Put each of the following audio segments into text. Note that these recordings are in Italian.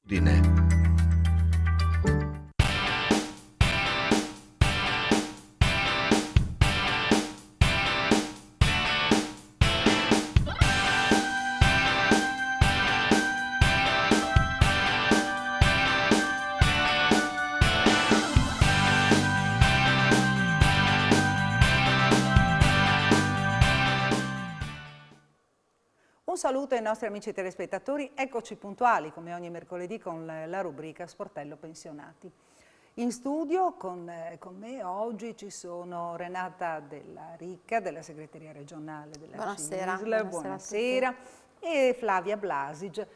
Un saluto ai nostri amici telespettatori, eccoci puntuali come ogni mercoledì con la rubrica Sportello Pensionati. In studio con me oggi ci sono Renata Della Ricca, della segreteria regionale della CISL, buonasera, e Flavia Blasic,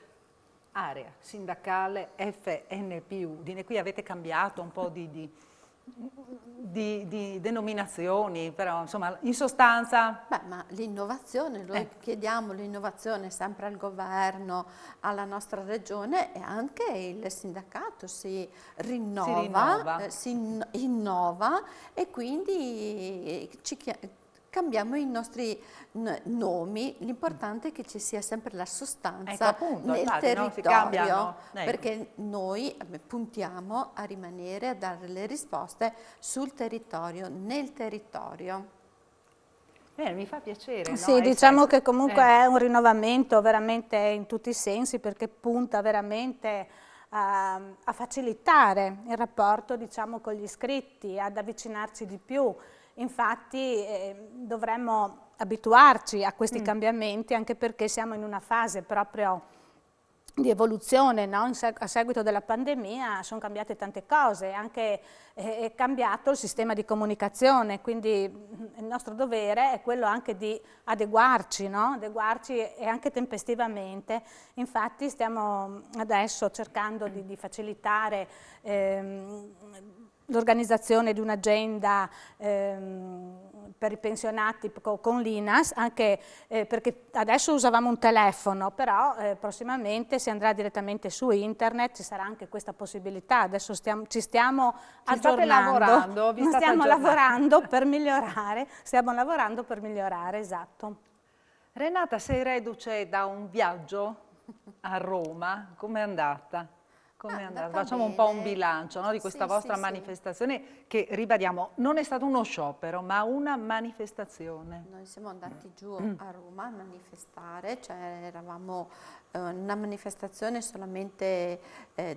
area sindacale FNP Udine. Qui avete cambiato un po' di denominazioni, però insomma in sostanza... Beh, ma l'innovazione, noi chiediamo l'innovazione sempre al governo, alla nostra regione, e anche il sindacato si rinnova, si innova, e quindi cambiamo i nostri nomi. L'importante è che ci sia sempre la sostanza nel territorio, perché noi puntiamo a rimanere, a dare le risposte sul territorio, nel territorio. Mi fa piacere. Sì, no? Diciamo che comunque è un rinnovamento veramente in tutti i sensi, perché punta veramente a facilitare il rapporto, diciamo, con gli iscritti, ad avvicinarci di più. Infatti dovremmo abituarci a questi cambiamenti, anche perché siamo in una fase proprio di evoluzione, no? A seguito della pandemia sono cambiate tante cose, anche è cambiato il sistema di comunicazione, quindi il nostro dovere è quello anche di adeguarci, no? Adeguarci e anche tempestivamente. Infatti stiamo adesso cercando di facilitare l'organizzazione di un'agenda per i pensionati con l'INAS, anche perché adesso usavamo un telefono, però prossimamente si andrà direttamente su internet, ci sarà anche questa possibilità. Adesso ci stiamo aggiornando, stiamo lavorando per migliorare, esatto. Renata, sei reduce da un viaggio a Roma, com'è andata? Facciamo un po' un bilancio, no, di questa vostra manifestazione che, ribadiamo, non è stato uno sciopero, ma una manifestazione. Noi siamo andati giù a Roma a manifestare, cioè eravamo una manifestazione solamente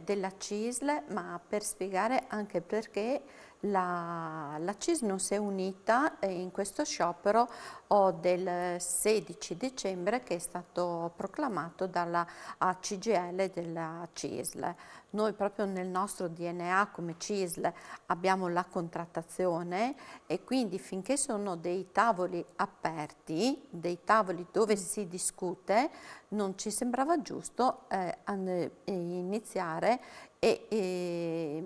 della CISL, ma per spiegare anche perché la CISL non si è unita in questo sciopero del 16 dicembre che è stato proclamato dalla CGIL della CISL. Noi proprio nel nostro DNA come CISL abbiamo la contrattazione, e quindi finché sono dei tavoli aperti, dei tavoli dove si discute, non ci sembrava giusto iniziare e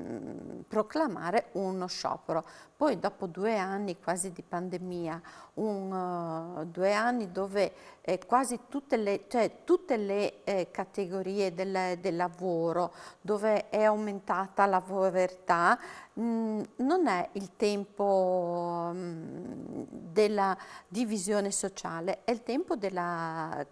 proclamare uno sciopero. Poi dopo 2 anni quasi di pandemia, 2 anni dove quasi tutte le categorie del lavoro, dove è aumentata la povertà, non è il tempo della divisione sociale, è il tempo della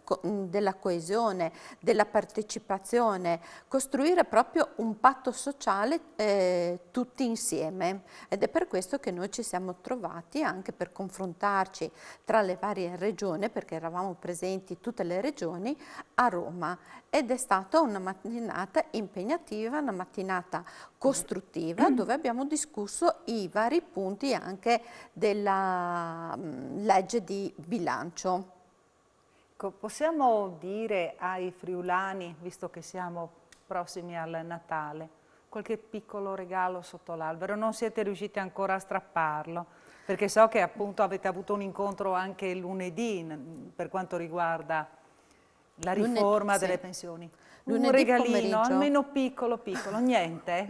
coesione, della partecipazione, costruire proprio un patto sociale tutti insieme, ed è per questo che noi ci siamo trovati anche per confrontarci tra le varie regioni, perché eravamo presenti tutte le regioni a Roma, ed è stata una mattinata impegnativa, una mattinata costruttiva, dove abbiamo discusso i vari punti anche della legge di bilancio. Possiamo dire ai friulani, visto che siamo prossimi al Natale, qualche piccolo regalo sotto l'albero? Non siete riusciti ancora a strapparlo, perché so che appunto avete avuto un incontro anche lunedì per quanto riguarda la riforma delle pensioni. Un regalino, almeno piccolo, niente?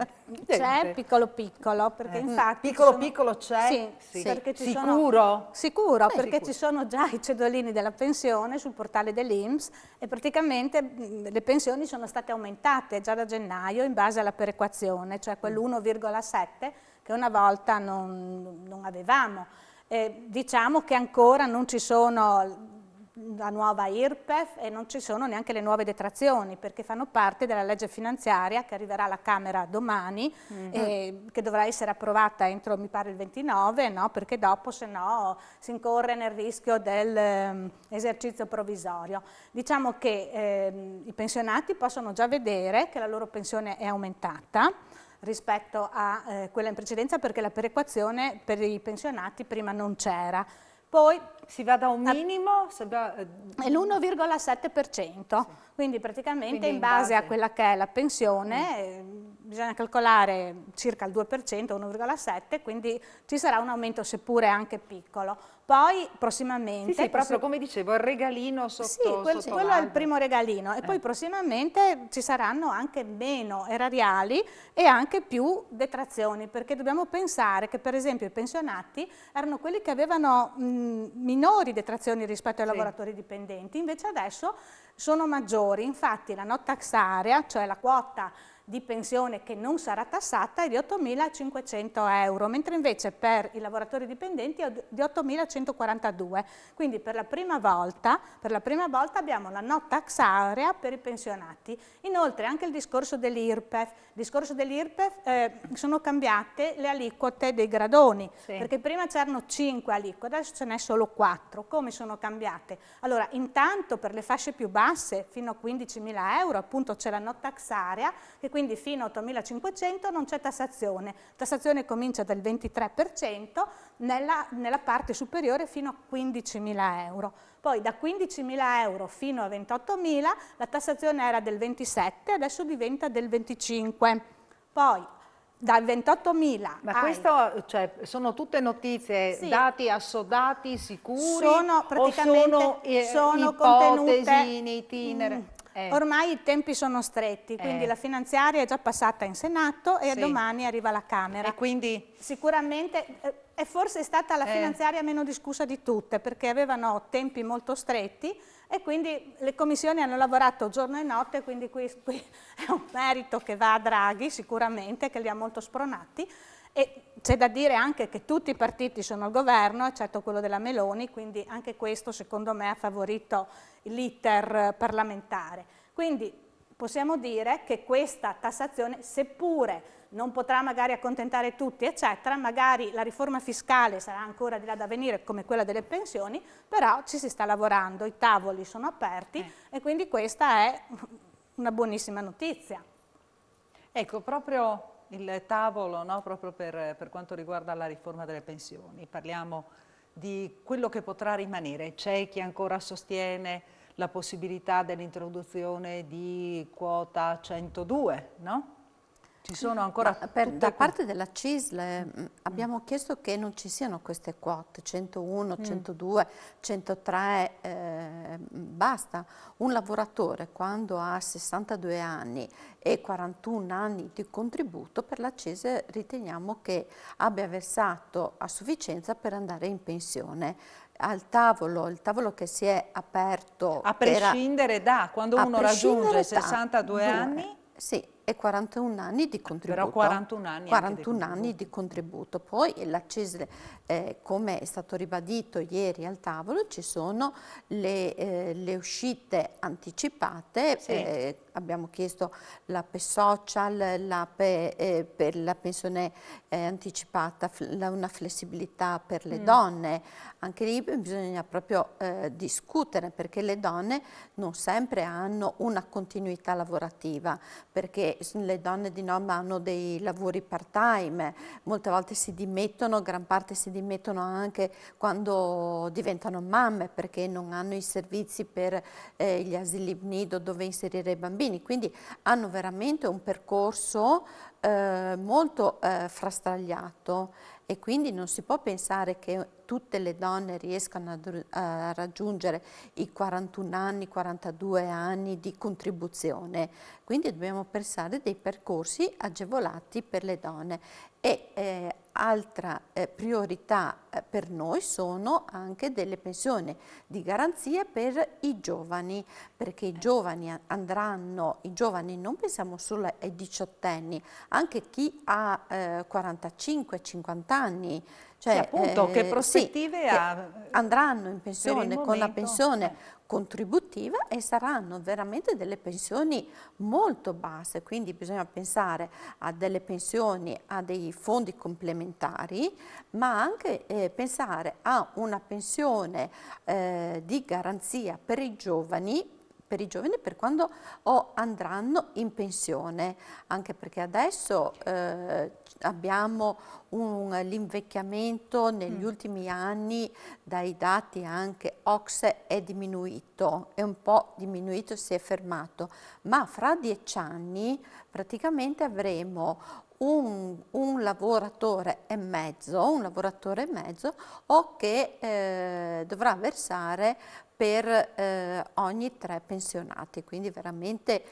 C'è piccolo, perché infatti... Piccolo c'è? Sì, perché ci sicuro? Sicuro, perché ci sono già i cedolini della pensione sul portale dell'INPS, e praticamente le pensioni sono state aumentate già da gennaio in base alla perequazione, cioè quell'1,7 che una volta non avevamo. Diciamo che ancora non ci sono la nuova IRPEF e non ci sono neanche le nuove detrazioni perché fanno parte della legge finanziaria che arriverà alla Camera domani e che dovrà essere approvata entro mi pare il 29, no? Perché dopo se no si incorre nel rischio dell'esercizio provvisorio. Diciamo che i pensionati possono già vedere che la loro pensione è aumentata rispetto a quella in precedenza perché la perequazione per i pensionati prima non c'era. Poi si va da un minimo? È l'1,7%, sì. Quindi praticamente in base a quella che è la pensione bisogna calcolare circa il 2%, 1,7%, quindi ci sarà un aumento seppure anche piccolo. Poi prossimamente... Sì, proprio come dicevo, il regalino sotto Sì, quello è il primo regalino e poi prossimamente ci saranno anche meno erariali e anche più detrazioni, perché dobbiamo pensare che per esempio i pensionati erano quelli che avevano minori detrazioni rispetto ai lavoratori dipendenti, invece adesso sono maggiori, infatti la no tax area, cioè la quota di pensione che non sarà tassata è di 8.500 euro, mentre invece per i lavoratori dipendenti è di 8.142. Quindi per la prima volta abbiamo la no tax area per i pensionati. Inoltre anche il discorso dell'IRPEF. Sono cambiate le aliquote dei gradoni, perché prima c'erano 5 aliquote, adesso ce n'è solo 4. Come sono cambiate? Allora, intanto per le fasce più basse, fino a 15.000 euro, appunto c'è la no tax area, che quindi fino a 8.500 non c'è tassazione. La tassazione comincia dal 23% nella parte superiore fino a 15.000 euro. Poi da 15.000 euro fino a 28.000 la tassazione era del 27, adesso diventa del 25. Poi dal 28.000 Ma questo, cioè, sono tutte notizie, dati assodati, sicuri? Sono praticamente sono ipotesi in itinere? Ormai i tempi sono stretti, quindi la finanziaria è già passata in Senato e domani arriva alla Camera. E quindi? Sicuramente, e forse è stata la finanziaria meno discussa di tutte, perché avevano tempi molto stretti e quindi le commissioni hanno lavorato giorno e notte, quindi qui è un merito che va a Draghi sicuramente, che li ha molto spronati. E c'è da dire anche che tutti i partiti sono al governo, eccetto quello della Meloni, quindi anche questo secondo me ha favorito l'iter parlamentare. Quindi possiamo dire che questa tassazione, seppure non potrà magari accontentare tutti, eccetera, magari la riforma fiscale sarà ancora di là da venire come quella delle pensioni, però ci si sta lavorando, i tavoli sono aperti e quindi questa è una buonissima notizia. Ecco, proprio il tavolo, no? Proprio per quanto riguarda la riforma delle pensioni, parliamo di quello che potrà rimanere. C'è chi ancora sostiene la possibilità dell'introduzione di quota 102, no? Ci sono ancora da parte della CISL abbiamo chiesto che non ci siano queste quote, 101, 102, 103, basta. Un lavoratore quando ha 62 anni e 41 anni di contributo, per la CISL riteniamo che abbia versato a sufficienza per andare in pensione. Il tavolo che si è aperto... A prescindere quando uno raggiunge 62 anni... Sì, e 41 anni di contributo. Però 41 anni, 41 anni di contributo. Poi la CISL, come è stato ribadito ieri al tavolo, ci sono le uscite anticipate, abbiamo chiesto l'APE social, per la pensione anticipata, una flessibilità per le donne. Anche lì bisogna proprio discutere, perché le donne non sempre hanno una continuità lavorativa, perché le donne di norma hanno dei lavori part-time, molte volte si dimettono, gran parte si dimettono anche quando diventano mamme, perché non hanno i servizi per gli asili nido dove inserire i bambini, quindi hanno veramente un percorso molto frastagliato e quindi non si può pensare che tutte le donne riescano a raggiungere i 41 anni, 42 anni di contribuzione. Quindi dobbiamo pensare dei percorsi agevolati per le donne. E altra priorità per noi sono anche delle pensioni di garanzia per i giovani, perché i giovani non pensiamo solo ai diciottenni, anche chi ha 45-50 anni Cioè, sì, appunto, che prospettive che ha andranno in per il pensione con la momento? pensione contributiva e saranno veramente delle pensioni molto basse, quindi bisogna pensare a delle pensioni, a dei fondi complementari, ma anche pensare a una pensione di garanzia per i giovani per quando andranno in pensione, anche perché adesso abbiamo l'invecchiamento negli ultimi anni, dai dati anche OCSE è diminuito, è un po' diminuito, si è fermato, ma fra 10 anni praticamente avremo un lavoratore e mezzo o che dovrà versare per ogni 3 pensionati, quindi veramente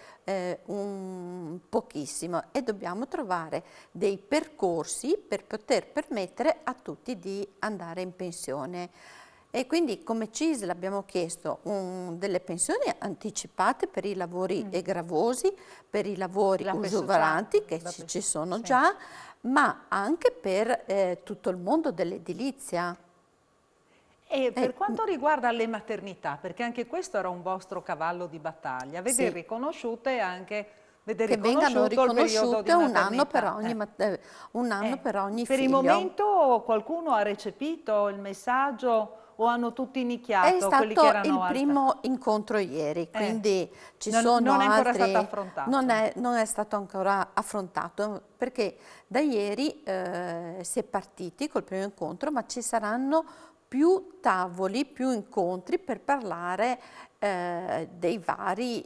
un pochissimo, e dobbiamo trovare dei percorsi per poter permettere a tutti di andare in pensione. E quindi come CISL abbiamo chiesto delle pensioni anticipate per i lavori gravosi, per i lavori usuranti che ci sono già, ma anche per tutto il mondo dell'edilizia. E per quanto riguarda le maternità, perché anche questo era un vostro cavallo di battaglia, veder Sì. riconosciute anche, veder Che vengano riconosciuto il periodo di riconosciute un anno per maternità. ogni Per il figlio. momento qualcuno ha recepito il messaggio o hanno tutti È nicchiato quelli che stato il erano primo incontro ieri, quindi ci sono non è ancora stato altri. affrontato. Non è stato ancora affrontato perché da ieri si è partiti col primo incontro, ma ci saranno più tavoli, più incontri per parlare dei vari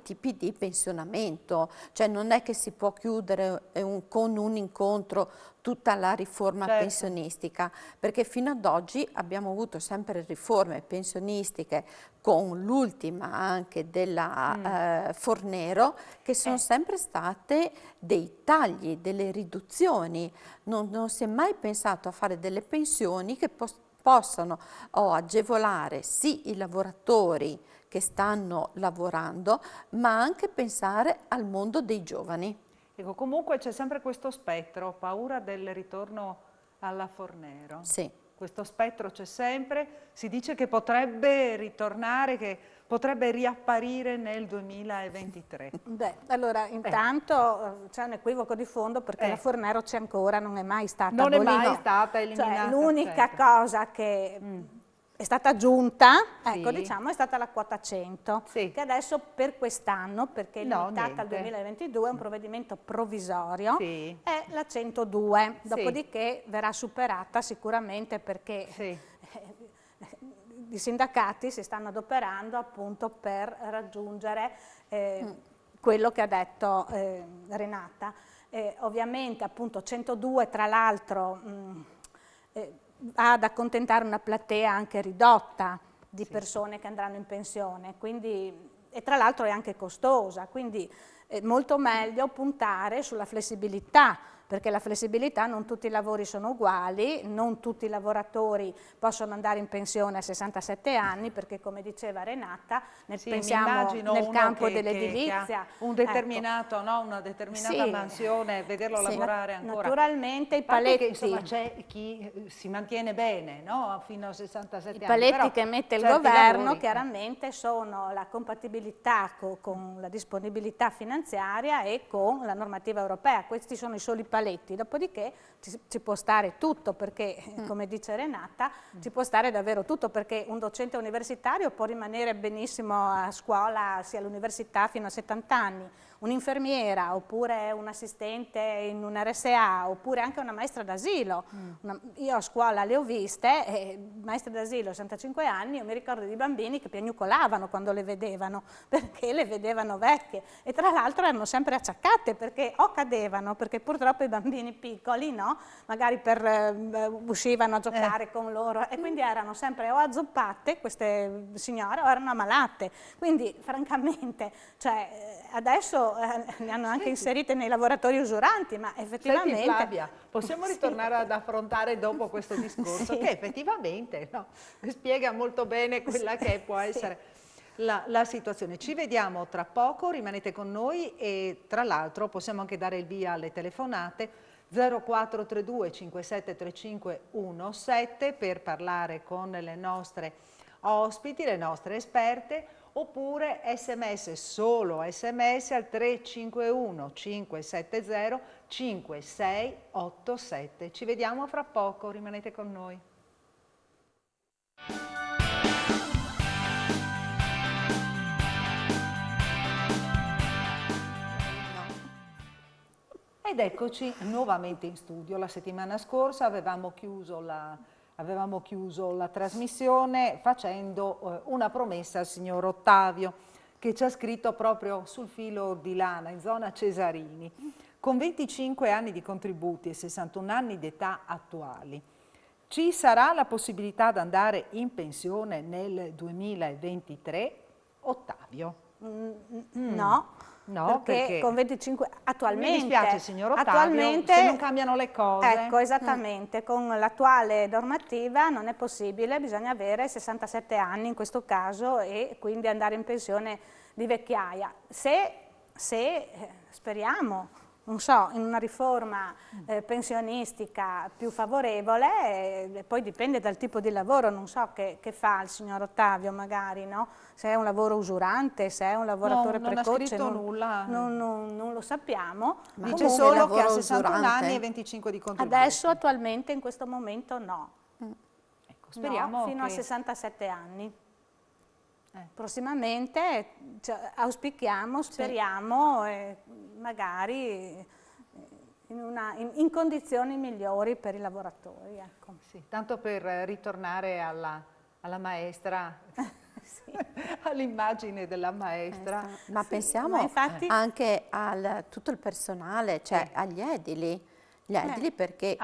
tipi di pensionamento. Cioè non è che si può chiudere con un incontro tutta la riforma pensionistica, perché fino ad oggi abbiamo avuto sempre riforme pensionistiche, con l'ultima anche della Fornero, che sono sempre state dei tagli, delle riduzioni. Non si è mai pensato a fare delle pensioni che possano agevolare sì i lavoratori che stanno lavorando, ma anche pensare al mondo dei giovani. Ecco, comunque c'è sempre questo spettro, paura del ritorno alla Fornero. Sì. Questo spettro c'è sempre, si dice che potrebbe ritornare, che potrebbe riapparire nel 2023. Beh, allora intanto c'è un equivoco di fondo perché la Fornero c'è ancora, non è mai stata Non abolita. è mai stata eliminata. Cioè, l'unica cosa che è stata aggiunta, ecco, diciamo, è stata la quota 100, che adesso per quest'anno, perché è limitata al 2022, è un provvedimento provvisorio, è la 102, dopodiché verrà superata sicuramente perché i sindacati si stanno adoperando appunto per raggiungere quello che ha detto Renata. Ovviamente appunto 102 tra l'altro va ad accontentare una platea anche ridotta di persone che andranno in pensione, quindi, e tra l'altro è anche costosa, quindi è molto meglio puntare sulla flessibilità, perché la flessibilità, non tutti i lavori sono uguali, non tutti i lavoratori possono andare in pensione a 67 anni, perché come diceva Renata, pensiamo nel campo dell'edilizia. Un determinato, no? Una determinata mansione, vederlo lavorare ancora. Naturalmente i paletti... Che, insomma, c'è chi si mantiene bene, no? Fino a 67 anni. I paletti che mette il governo chiaramente sono la compatibilità con la disponibilità finanziaria e con la normativa europea. Questi sono i soli paletti. Dopodiché ci può stare tutto perché, come dice Renata, ci può stare davvero tutto perché un docente universitario può rimanere benissimo a scuola, sia all'università fino a 70 anni, un'infermiera oppure un assistente in un RSA oppure anche una maestra d'asilo. Io a scuola le ho viste, maestre d'asilo 65 anni, io mi ricordo di bambini che piagnucolavano quando le vedevano perché le vedevano vecchie e tra l'altro erano sempre acciaccate perché o cadevano, perché purtroppo i bambini piccoli no, magari uscivano a giocare con loro e quindi erano sempre o azzoppate queste signore o erano ammalate, quindi francamente cioè, adesso le hanno anche inserite nei lavoratori usuranti, ma effettivamente... Senti Flavia, possiamo ritornare ad affrontare dopo questo discorso che effettivamente spiega molto bene quella che può essere la situazione. Ci vediamo tra poco, rimanete con noi e tra l'altro possiamo anche dare il via alle telefonate 0432 5735 17 per parlare con le nostre ospiti, le nostre esperte, oppure sms, solo sms al 351 570 5687. Ci vediamo fra poco, rimanete con noi. Ed eccoci nuovamente in studio. La settimana scorsa avevamo chiuso la trasmissione facendo una promessa al signor Ottavio, che ci ha scritto proprio sul filo di lana, in zona Cesarini. Con 25 anni di contributi e 61 anni di età attuali, ci sarà la possibilità di andare in pensione nel 2023? Ottavio? No. No, perché con 25 attualmente. Mi dispiace, signor Ottavio, se non cambiano le cose. Ecco, esattamente, con l'attuale normativa non è possibile, bisogna avere 67 anni in questo caso e quindi andare in pensione di vecchiaia. Se speriamo, non so, in una riforma pensionistica più favorevole, poi dipende dal tipo di lavoro, non so che fa il signor Ottavio magari, no? Se è un lavoro usurante, se è un lavoratore precoce. Non ha scritto nulla. Non lo sappiamo. Ma dice solo che ha 61 anni e 25 di contributi. Adesso, attualmente, in questo momento no. Ecco, speriamo no, fino a 67 anni. Prossimamente auspichiamo, speriamo, magari in condizioni migliori per i lavoratori. Ecco. Sì, tanto per ritornare alla maestra, sì. All'immagine della maestra. Ma sì, pensiamo anche a tutto il personale, cioè agli edili. Gli edili perché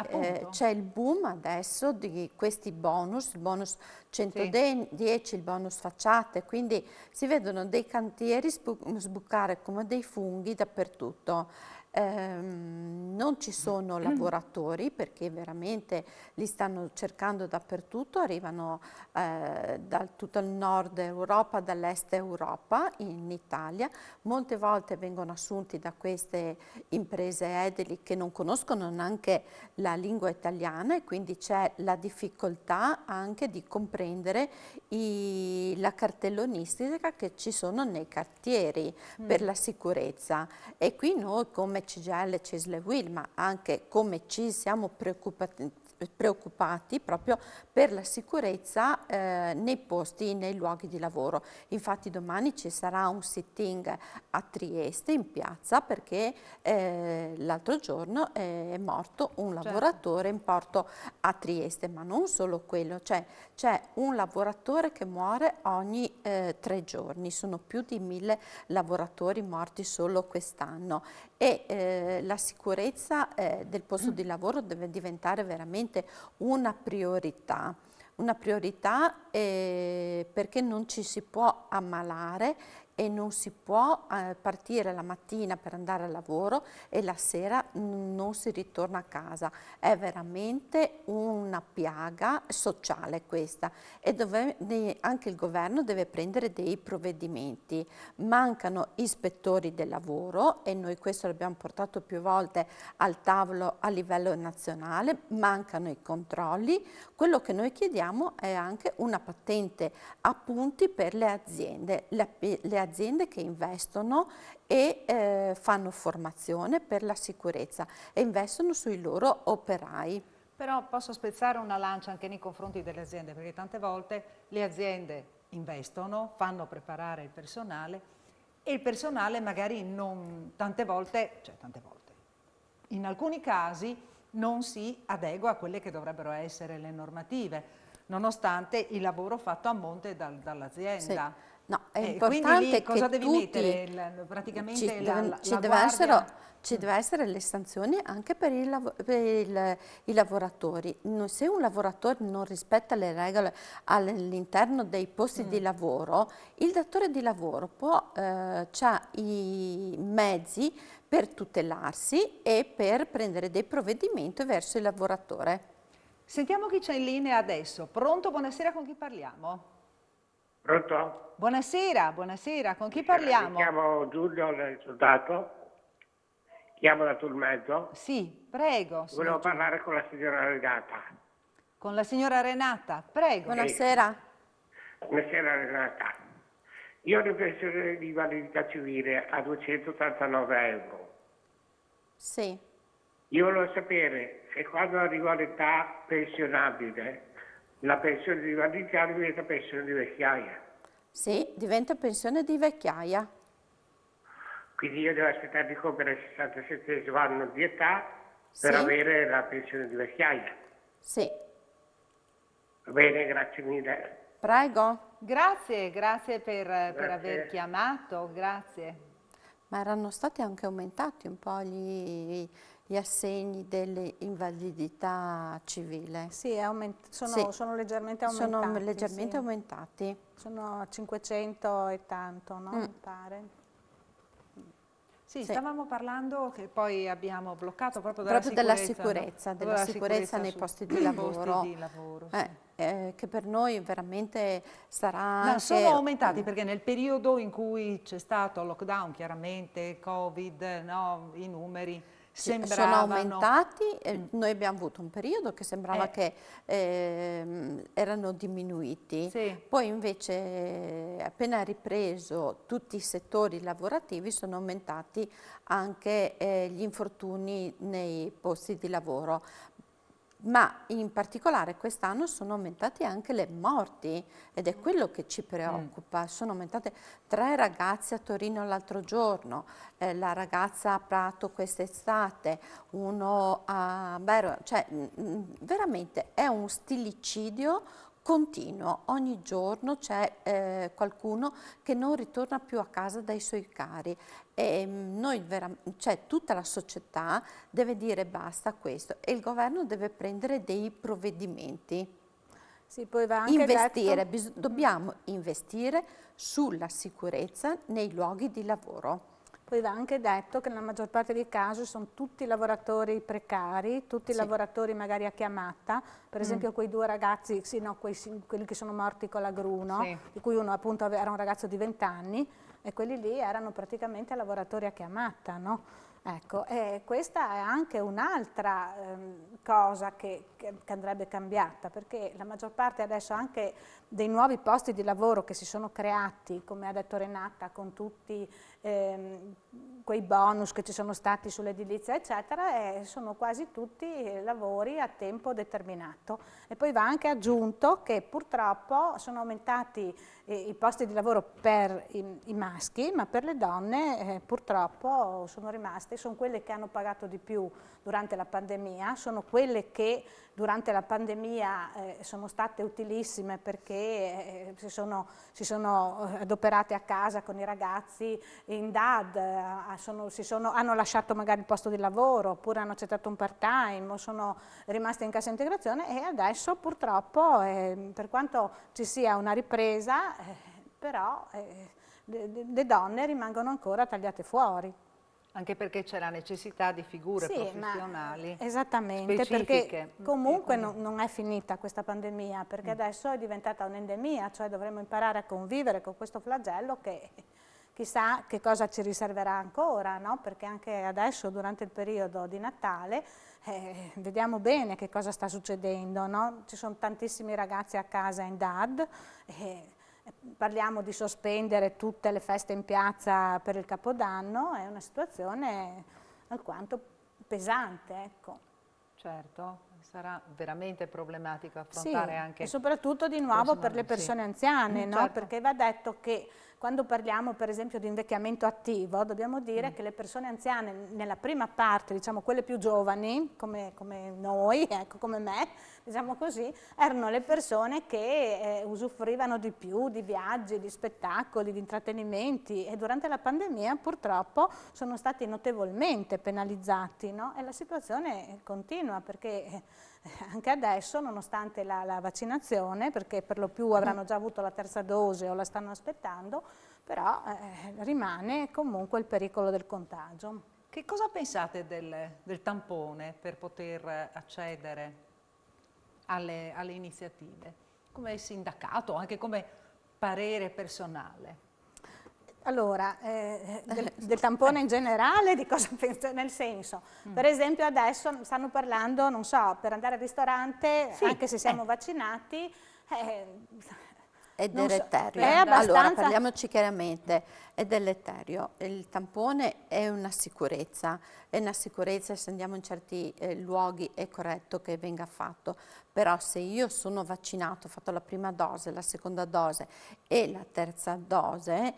c'è il boom adesso di questi bonus, il bonus 110, il bonus facciate, quindi si vedono dei cantieri sbucare come dei funghi dappertutto. Non ci sono lavoratori perché veramente li stanno cercando dappertutto, arrivano da tutto il nord Europa, dall'est Europa in Italia, molte volte vengono assunti da queste imprese edili che non conoscono neanche la lingua italiana e quindi c'è la difficoltà anche di comprendere la cartellonistica che ci sono nei cartieri per la sicurezza e qui noi come CGIL, CISL e UIL, ma anche come ci siamo preoccupati proprio per la sicurezza nei posti, nei luoghi di lavoro. Infatti domani ci sarà un sitting a Trieste in piazza perché l'altro giorno è morto un lavoratore in porto a Trieste, ma non solo quello, c'è un lavoratore che muore ogni 3 giorni, sono più di 1000 lavoratori morti solo quest'anno e la sicurezza del posto di lavoro deve diventare veramente una priorità perché non ci si può ammalare e non si può partire la mattina per andare al lavoro e la sera non si ritorna a casa. È veramente una piaga sociale questa e dove anche il governo deve prendere dei provvedimenti. Mancano ispettori del lavoro e noi questo l'abbiamo portato più volte al tavolo a livello nazionale, mancano i controlli. Quello che noi chiediamo è anche una patente a punti per le aziende, le aziende che investono e fanno formazione per la sicurezza e investono sui loro operai. Però posso spezzare una lancia anche nei confronti delle aziende, perché tante volte le aziende investono, fanno preparare il personale e il personale magari tante volte, in alcuni casi non si adegua a quelle che dovrebbero essere le normative, nonostante il lavoro fatto a monte dall'azienda. Sì. No, è importante lì cosa che devi tutti mettere? Praticamente ci deve essere le sanzioni anche per i lavoratori. Se un lavoratore non rispetta le regole all'interno dei posti di lavoro, il datore di lavoro ha i mezzi per tutelarsi e per prendere dei provvedimenti verso il lavoratore. Sentiamo chi c'è in linea adesso. Pronto? Buonasera, con chi parliamo? Pronto? Buonasera, con chi parliamo? Mi chiamo Giulio, il risultato. Chiamo da Tulmezzo. Sì, prego, signor Volevo Giulio. parlare con la signora Renata. Con la signora Renata, prego. Buonasera. Buonasera Renata. Io ho una pensione di invalidità civile a 289 euro. Sì. Io volevo sapere se quando arrivo all'età pensionabile la pensione di invalidità diventa pensione di vecchiaia. Sì, diventa pensione di vecchiaia. Quindi io devo aspettare di compiere il 67esimo anno di età per Sì. avere la pensione di vecchiaia. Sì. Va bene, grazie mille. Prego. Grazie, grazie per Grazie. aver chiamato, grazie. Ma erano stati anche aumentati un po' gli assegni dell'invalidità civile. Sì, Sì. sono leggermente aumentati. Sono leggermente sì. aumentati. Sono a 500 e tanto, no? Mi pare. Sì, Sì. stavamo parlando che poi abbiamo bloccato proprio Proprio della sicurezza, no? della sicurezza nei sui posti di lavoro. posti di lavoro, sì. Che per noi veramente sarà No, anche... sono aumentati perché nel periodo in cui c'è stato lockdown, chiaramente, Covid, no, i numeri Sì, sono sembravano... aumentati, noi abbiamo avuto un periodo che sembrava che erano diminuiti, Sì. poi invece appena ripreso tutti i settori lavorativi sono aumentati anche gli infortuni nei posti di lavoro. Ma in particolare quest'anno sono aumentate anche le morti ed è quello che ci preoccupa. Sono aumentate 3 ragazze a Torino l'altro giorno, la ragazza a Prato quest'estate, uno a Bero, cioè veramente è un stillicidio continuo, ogni giorno c'è qualcuno che non ritorna più a casa dai suoi cari e cioè, tutta la società deve dire basta a questo e il governo deve prendere dei provvedimenti. Sì, poi va anche Investire, detto... dobbiamo investire sulla sicurezza nei luoghi di lavoro. Poi va anche detto che nella maggior parte dei casi sono tutti lavoratori precari, tutti Sì. lavoratori magari a chiamata, per esempio quei 2 ragazzi, sì, no, quelli che sono morti con l'agruno, Sì. di cui uno appunto era un ragazzo di 20 anni e quelli lì erano praticamente lavoratori a chiamata, no? Ecco, e questa è anche un'altra cosa che andrebbe cambiata, perché la maggior parte adesso anche dei nuovi posti di lavoro che si sono creati, come ha detto Renata, con tutti quei bonus che ci sono stati sull'edilizia, eccetera, sono quasi tutti lavori a tempo determinato. E poi va anche aggiunto che purtroppo sono aumentati i posti di lavoro per i maschi, ma per le donne purtroppo sono rimaste, sono quelle che hanno pagato di più durante la pandemia, sono quelle che durante la pandemia sono state utilissime perché si sono adoperate a casa con i ragazzi in DAD, hanno lasciato magari il posto di lavoro oppure hanno accettato un part-time o sono rimaste in cassa integrazione e adesso purtroppo per quanto ci sia una ripresa però le donne rimangono ancora tagliate fuori. Anche perché c'è la necessità di figure professionali esattamente, specifiche. perché comunque non è finita questa pandemia, perché adesso è diventata un'endemia, cioè dovremo imparare a convivere con questo flagello che chissà che cosa ci riserverà ancora, no? Perché anche adesso durante il periodo di Natale vediamo bene che cosa sta succedendo, no? Ci sono tantissimi ragazzi a casa in DAD, parliamo di sospendere tutte le feste in piazza per il Capodanno, è una situazione alquanto pesante, ecco. Certo, sarà veramente problematico Sì, affrontare anche... e soprattutto di nuovo per le persone anziane, no? certo. Perché va detto che quando parliamo per esempio di invecchiamento attivo dobbiamo dire che le persone anziane nella prima parte, diciamo quelle più giovani, come noi, ecco, come me, diciamo così, erano le persone che usufruivano di più di viaggi, di spettacoli, di intrattenimenti e durante la pandemia purtroppo sono stati notevolmente penalizzati, no? E la situazione continua perché anche adesso, nonostante la vaccinazione, perché per lo più avranno già avuto la terza dose o la stanno aspettando, però rimane comunque il pericolo del contagio. Che cosa pensate del tampone per poter accedere alle iniziative? Come sindacato, anche come parere personale? Allora, del tampone in generale, di cosa penso? Nel senso, per esempio adesso stanno parlando, non so, per andare al ristorante, Sì, anche se siamo vaccinati, È non so, deleterio. è Allora, abbastanza... parliamoci chiaramente, è deleterio. Il tampone è una sicurezza se andiamo in certi luoghi è corretto che venga fatto, però se io sono vaccinato, ho fatto la prima dose, la seconda dose e la terza dose,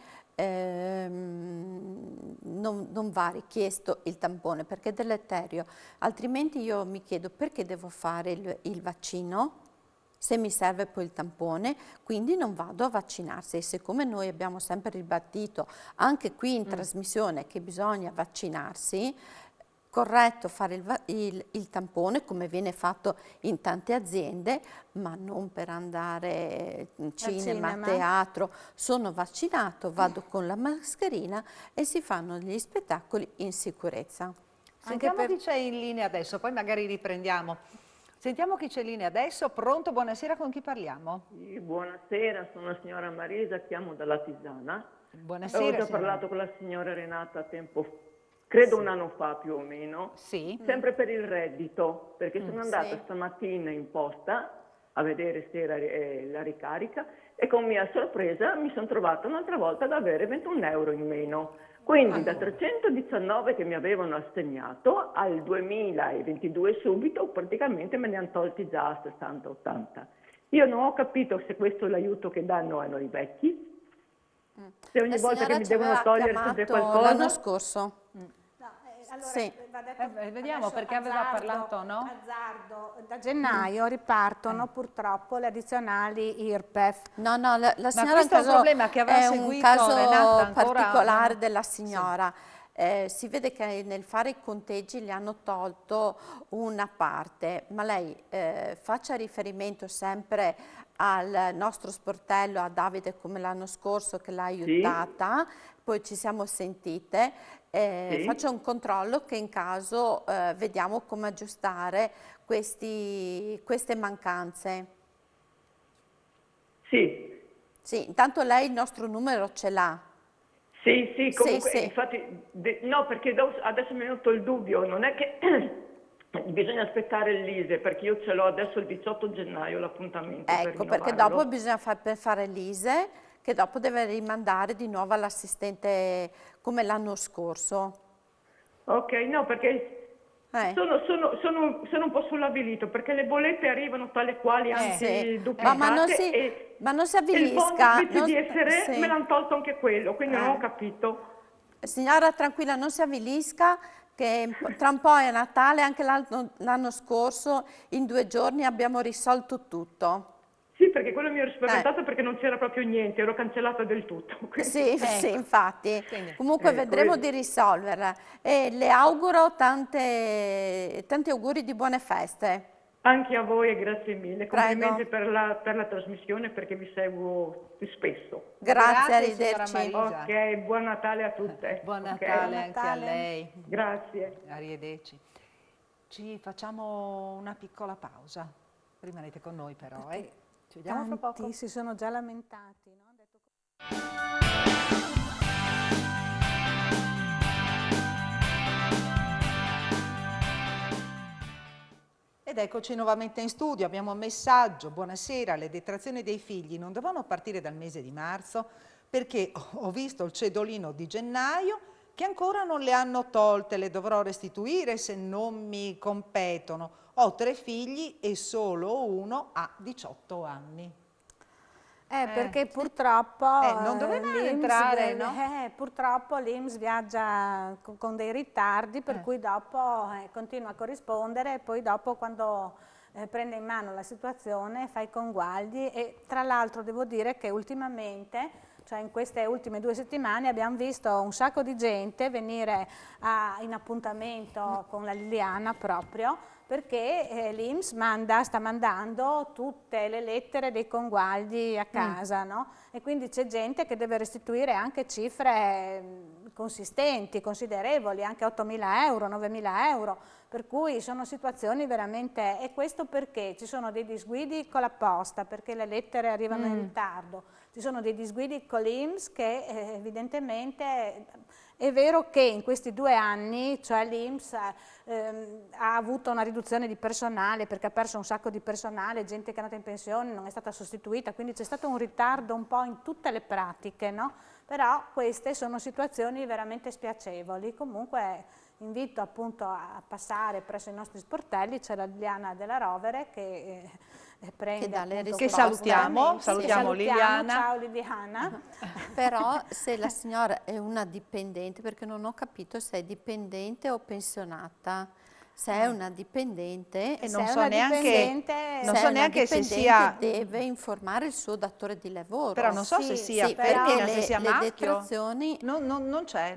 non va richiesto il tampone perché è deleterio, altrimenti io mi chiedo perché devo fare il vaccino se mi serve poi il tampone, quindi non vado a vaccinarsi. E siccome noi abbiamo sempre ribadito anche qui in trasmissione che bisogna vaccinarsi, corretto fare il tampone come viene fatto in tante aziende, ma non per andare in cinema, teatro. Sono vaccinato, vado con la mascherina e si fanno gli spettacoli in sicurezza. Sentiamo chi c'è in linea adesso, poi magari riprendiamo. Sentiamo chi c'è in linea adesso. Pronto? Buonasera, con chi parliamo? Sì, buonasera, sono la signora Marisa, chiamo dalla Tisana. Buonasera, Ho già signora. parlato con la signora Renata credo un anno fa più o meno, sempre per il reddito, perché sono andata stamattina in posta a vedere se era la ricarica e con mia sorpresa mi sono trovata un'altra volta ad avere 21 euro in meno. Quindi da 319 che mi avevano assegnato al 2022 subito praticamente me ne hanno tolti già a 60-80. Io non ho capito se questo è l'aiuto che danno a noi vecchi, se ogni volta che mi devono togliere sempre qualcosa. L'anno scorso. Allora, va detto, vediamo perché aveva parlato, no? Azzardo, da gennaio ripartono purtroppo le addizionali IRPEF. No, la signora questo è un problema che aveva è un seguito caso Renata ancora particolare della signora. Si vede che nel fare i conteggi gli hanno tolto una parte, ma lei faccia riferimento sempre al nostro sportello, a Davide come l'anno scorso che l'ha aiutata, poi ci siamo sentite, faccia un controllo che in caso vediamo come aggiustare queste mancanze. Sì. Sì, intanto lei il nostro numero ce l'ha. Sì, comunque, infatti, no, perché adesso mi è venuto il dubbio, non è che bisogna aspettare l'ISE, perché io ce l'ho adesso il 18 gennaio l'appuntamento per Ecco, rinnovarlo. perché dopo bisogna fare l'ISE, che dopo deve rimandare di nuovo all'assistente come l'anno scorso. Ok, no, perché sono un po' sull'avvilito, perché le bollette arrivano tale quali anche duplicate ma non si avvilisca. il fondo invece di essere me l'hanno tolto anche quello, quindi non ho capito. Signora, tranquilla, non si avvilisca, che tra un po' è Natale, anche l'anno scorso, in 2 giorni abbiamo risolto tutto. Sì, perché quello mi ero spaventata perché non c'era proprio niente, ero cancellata del tutto. Sì, infatti. Comunque vedremo di risolverla e le auguro tanti auguri di buone feste. Anche a voi e grazie mille. Complimenti per la trasmissione perché vi seguo più spesso. Grazie, arrivederci. Ok, buon Natale a tutte. Buon Natale anche a lei. Grazie. Arrivederci. Ci facciamo una piccola pausa. Rimanete con noi però, Ci vediamo fra poco. Tanti si sono già lamentati, no? Ed eccoci nuovamente in studio, abbiamo un messaggio. Buonasera, le detrazioni dei figli non dovevano partire dal mese di marzo perché ho visto il cedolino di gennaio che ancora non le hanno tolte, le dovrò restituire se non mi competono. Ho 3 figli e solo uno ha 18 anni. Perché purtroppo non doveva entrare, no? Purtroppo l'INPS viaggia con dei ritardi, per cui dopo continua a corrispondere e poi dopo quando prende in mano la situazione fa i conguagli e tra l'altro devo dire che ultimamente, cioè in queste ultime 2 settimane abbiamo visto un sacco di gente venire in appuntamento con la Liliana proprio perché l'INPS sta mandando tutte le lettere dei conguagli a casa, no? E quindi c'è gente che deve restituire anche cifre consistenti, considerevoli, anche 8.000 euro, 9.000 euro, per cui sono situazioni veramente... E questo perché ci sono dei disguidi con la posta, perché le lettere arrivano in ritardo, ci ci sono dei disguidi con l'INPS che evidentemente è vero che in questi 2 anni, cioè l'INPS ha avuto una riduzione di personale perché ha perso un sacco di personale, gente che è andata in pensione, non è stata sostituita, quindi c'è stato un ritardo un po' in tutte le pratiche, no? Però queste sono situazioni veramente spiacevoli. Comunque invito appunto a passare presso i nostri sportelli, c'è la Liliana della Rovere che prende appunto che salutiamo, salutiamo Liliana. Ciao Liliana. Però se la signora è una dipendente, perché non ho capito se è dipendente o pensionata. Se è una dipendente e non so neanche se sia, deve informare il suo datore di lavoro. Però non so se sia perché se sia le detrazioni non c'è,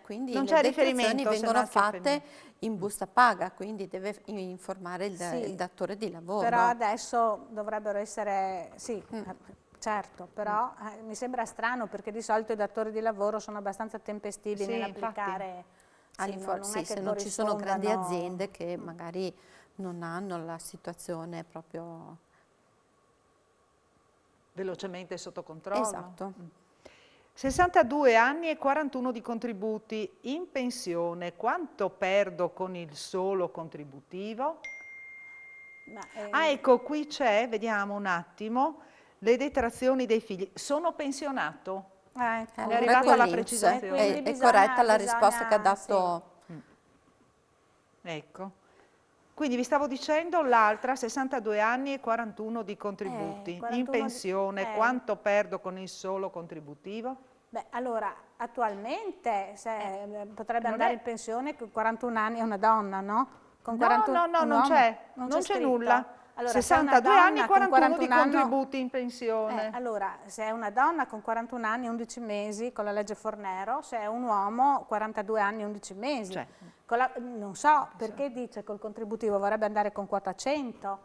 quindi non le c'è detrazioni vengono fatte in busta paga, quindi deve informare il datore di lavoro. Però adesso dovrebbero essere, certo, però mi sembra strano perché di solito i datori di lavoro sono abbastanza tempestivi nell'applicare. Se non ci sono grandi aziende che magari non hanno la situazione proprio velocemente sotto controllo. Esatto. 62 anni e 41 di contributi, in pensione, quanto perdo con il solo contributivo? Ecco, qui c'è, vediamo un attimo, le detrazioni dei figli. Sono pensionato? È arrivata la precisazione. È corretta la risposta che ha dato. Ecco. Quindi vi stavo dicendo l'altra, 62 anni e 41 di contributi. 41 in pensione, quanto perdo con il solo contributivo? Beh, allora, attualmente potrebbe andare in pensione con 41 anni è una donna, no? Con 41, no, non c'è nulla. Allora, 62 anni e 41 di contributi in pensione. Allora, se è una donna con 41 anni e 11 mesi con la legge Fornero, se è un uomo 42 anni e 11 mesi. Cioè, non so perché dice col contributivo vorrebbe andare con quota 100.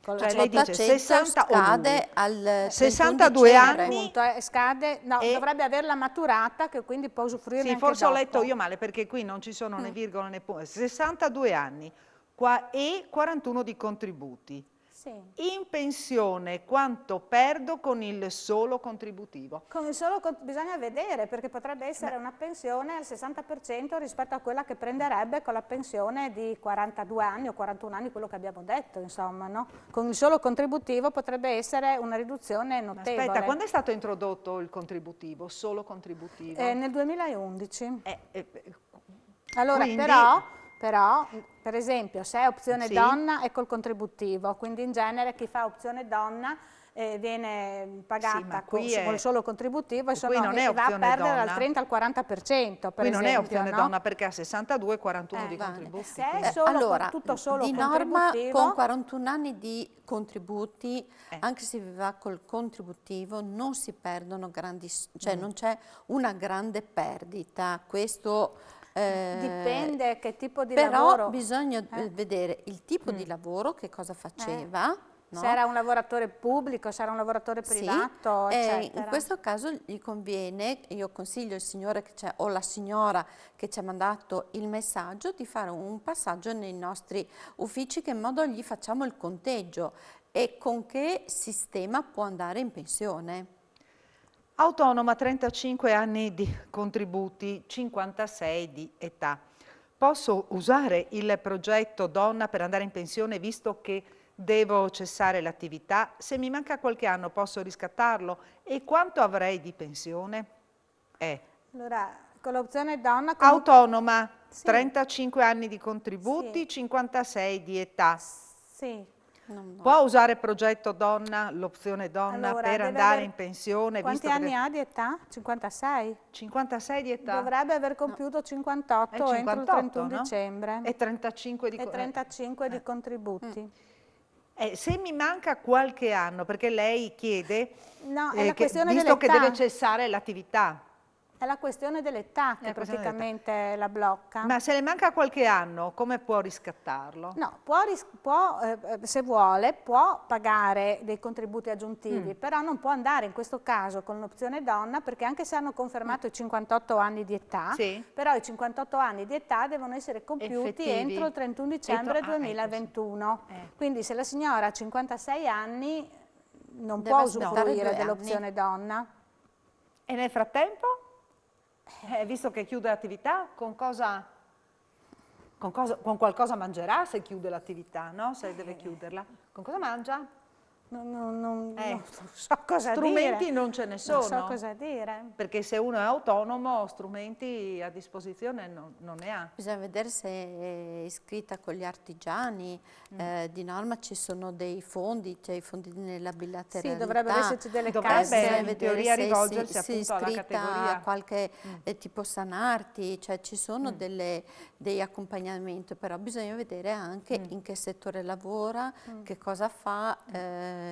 Cioè lei dice 60 scade al 62 anni scade, dovrebbe averla maturata che quindi può usufruire anche forse dopo. Ho letto io male perché qui non ci sono né virgola né punto. 62 anni e 41 di contributi. In pensione quanto perdo con il solo contributivo? Con il solo bisogna vedere perché potrebbe essere una pensione al 60% rispetto a quella che prenderebbe con la pensione di 42 anni o 41 anni, quello che abbiamo detto, insomma, no? Con il solo contributivo potrebbe essere una riduzione notevole. Aspetta, quando è stato introdotto il contributivo, solo contributivo? Nel 2011. Allora, quindi... Però, per esempio, se è opzione donna è col contributivo, quindi in genere chi fa opzione donna viene pagata con il solo contributivo e va a perdere dal 30 al 40%. Qui non è opzione donna perché ha 62 e 41 di contributi. Se è solo, tutto solo di norma con 41 anni di contributi, anche se si va col contributivo, non si perdono grandi, cioè non c'è una grande perdita. Questo dipende che tipo di lavoro. Però lavoro. bisogna vedere il tipo di lavoro, che cosa faceva. No? Se era un lavoratore pubblico, se era un lavoratore privato, eccetera. In questo caso gli conviene, io consiglio il signore che c'è o la signora che ci ha mandato il messaggio di fare un passaggio nei nostri uffici, che in modo gli facciamo il conteggio e con che sistema può andare in pensione. Autonoma, 35 anni di contributi, 56 di età. Posso usare il progetto donna per andare in pensione visto che devo cessare l'attività? Se mi manca qualche anno posso riscattarlo? E quanto avrei di pensione? Allora, con l'opzione donna... Autonoma, 35 anni di contributi, 56 di età. Può usare progetto donna, l'opzione donna, per andare in pensione? Quanti anni ha di età? 56? 56 di età. Dovrebbe aver compiuto 58 entro il 31 dicembre. E 35 di contributi. Se mi manca qualche anno, perché lei chiede, è la questione visto che deve cessare l'attività. È la questione dell'età che praticamente la blocca. Ma se le manca qualche anno, come può riscattarlo? No, se vuole, può pagare dei contributi aggiuntivi, però non può andare in questo caso con l'opzione donna, perché anche se hanno confermato i 58 anni di età, però i 58 anni di età devono essere compiuti entro il 31 dicembre 2021. Quindi se la signora ha 56 anni... non Deve può aspettare usufruire 2 dell'opzione donna. E nel frattempo, visto che chiude l'attività, con qualcosa mangerà se chiude l'attività, no? Se deve chiuderla. Con cosa mangia? Non so cosa Strumenti dire. non ce ne sono. Non so cosa dire. Perché se uno è autonomo, strumenti a disposizione non ne ha. Bisogna vedere se è iscritta con gli artigiani, di norma ci sono dei fondi, c'è i fondi nella bilateralità. Sì, dovrebbero esserci delle Dovrebbe casse. in teoria rivolgersi si appunto alla iscritta categoria. a qualche tipo Sanarti, cioè ci sono dei accompagnamenti, però bisogna vedere anche in che settore lavora, che cosa fa.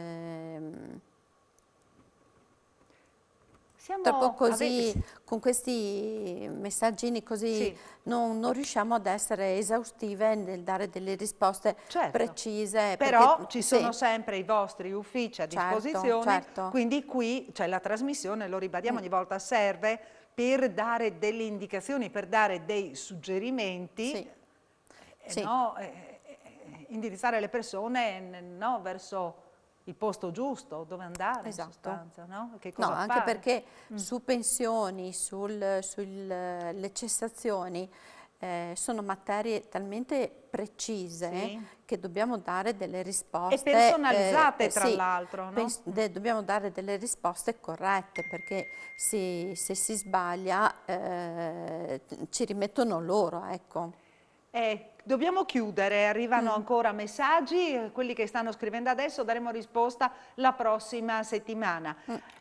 Troppo così, con questi messaggini così, Sì. non riusciamo ad essere esaustive nel dare delle risposte precise. Però perché, ci sono sempre i vostri uffici a disposizione, certo. quindi qui c'è la trasmissione, lo ribadiamo ogni volta, serve per dare delle indicazioni, per dare dei suggerimenti, no? Indirizzare le persone, no, verso il posto giusto, dove andare in sostanza, no? Che cosa anche fare? perché su pensioni, sulle cessazioni, sono materie talmente precise che dobbiamo dare delle risposte. E personalizzate tra l'altro, no? Dobbiamo dare delle risposte corrette, perché se si sbaglia ci rimettono loro, ecco. Dobbiamo chiudere, arrivano ancora messaggi, quelli che stanno scrivendo adesso daremo risposta la prossima settimana.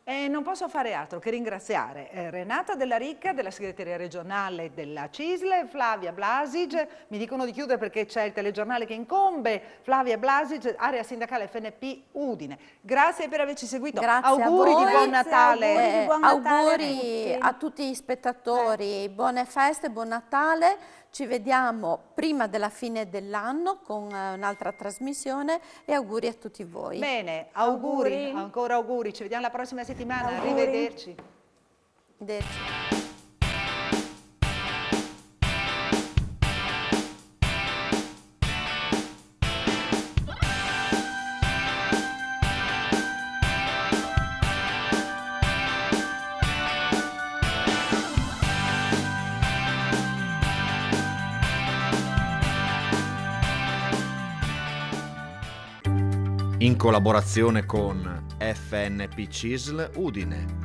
Non posso fare altro che ringraziare Renata Della Ricca della segreteria regionale della CISL, Flavia Blasic, mi dicono di chiudere perché c'è il telegiornale che incombe, Flavia Blasic, area sindacale FNP Udine. Grazie per averci seguito, auguri di buon Natale. Auguri a tutti gli spettatori, buone feste, buon Natale. Ci vediamo prima della fine dell'anno con un'altra trasmissione e auguri a tutti voi. Bene, auguri, ancora auguri, ci vediamo la prossima settimana, arrivederci. Arrivederci. In collaborazione con FNP CISL Udine.